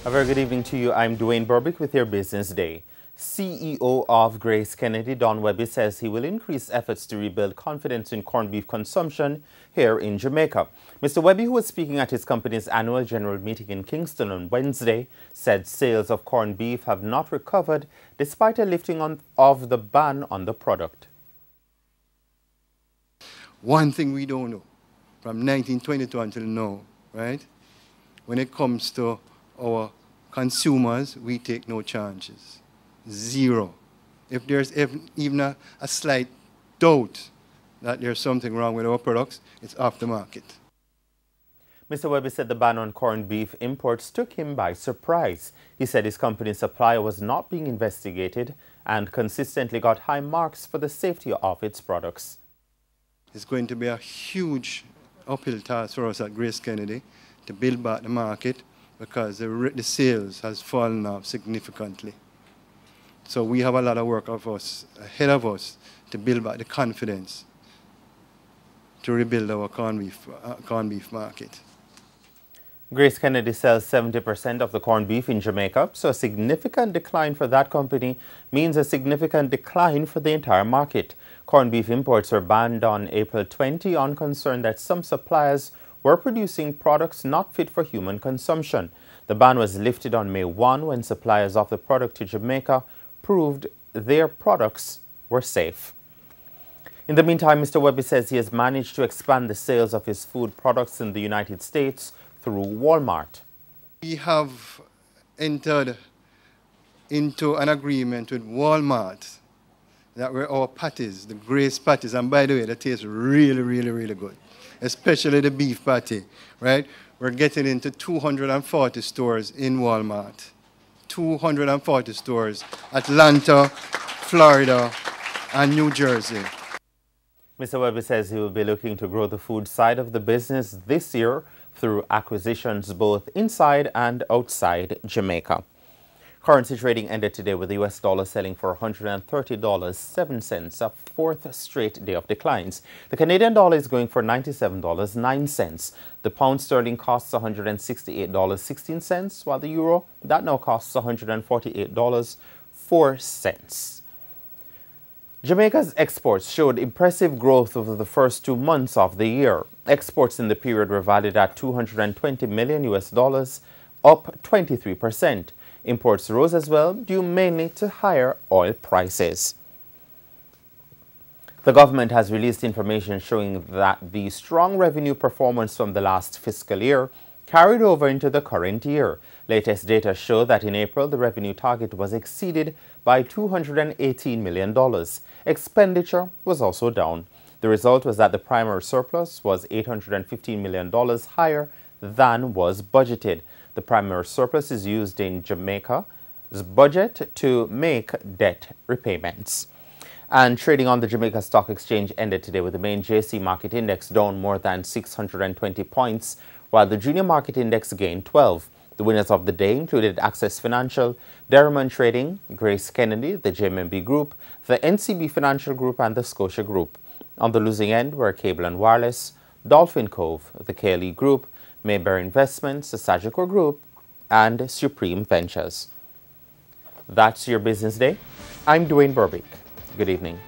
A very good evening to you. I'm Dwayne Burbick with your Business Day. CEO of Grace Kennedy, Don Webby, says he will increase efforts to rebuild confidence in corned beef consumption here in Jamaica. Mr. Webby, who was speaking at his company's annual general meeting in Kingston on Wednesday, said sales of corned beef have not recovered despite a lifting of the ban on the product. One thing we don't know from 1922 until now, right? When it comes to our consumers, we take no charges. Zero. If there's even a slight doubt that there's something wrong with our products, it's off the market. Mr. Webby said the ban on corned beef imports took him by surprise. He said his company's supplier was not being investigated and consistently got high marks for the safety of its products. It's going to be a huge uphill task for us at Grace Kennedy to build back the market because the sales has fallen off significantly. So we have a lot of work ahead of us to build back the confidence to rebuild our corned beef market. Grace Kennedy sells 70% of the corned beef in Jamaica, so a significant decline for that company means a significant decline for the entire market. Corned beef imports were banned on April 20 on concern that some suppliers were producing products not fit for human consumption. The ban was lifted on May 1 when suppliers of the product to Jamaica proved their products were safe. In the meantime, Mr. Webby says he has managed to expand the sales of his food products in the United States through Walmart. We have entered into an agreement with Walmart that were our patties, the Grace patties, and by the way, they taste really, really, really good, especially the beef patty, right? We're getting into 240 stores in Walmart, 240 stores, Atlanta, Florida, and New Jersey. Mr. Webby says he will be looking to grow the food side of the business this year through acquisitions both inside and outside Jamaica. Currency trading ended today with the US dollar selling for $130.07, a fourth straight day of declines. The Canadian dollar is going for $97.09. The pound sterling costs $168.16, while the euro, that now costs $148.04. Jamaica's exports showed impressive growth over the first 2 months of the year. Exports in the period were valued at $220 million US, up 23%. Imports rose as well, due mainly to higher oil prices. The government has released information showing that the strong revenue performance from the last fiscal year carried over into the current year. Latest data show that in April, the revenue target was exceeded by $218 million. Expenditure was also down. The result was that the primary surplus was $815 million higher than was budgeted. The primary surplus is used in Jamaica's budget to make debt repayments. And trading on the Jamaica Stock Exchange ended today with the main JC Market Index down more than 620 points, while the Junior Market Index gained 12. The winners of the day included Access Financial, Derriman Trading, Grace Kennedy, the JMB Group, the NCB Financial Group, and the Scotia Group. On the losing end were Cable and Wireless, Dolphin Cove, the KLE Group, Mayberry Investments, the Sagicor Group, and Supreme Ventures. That's your Business Day. I'm Dwayne Burbick. Good evening.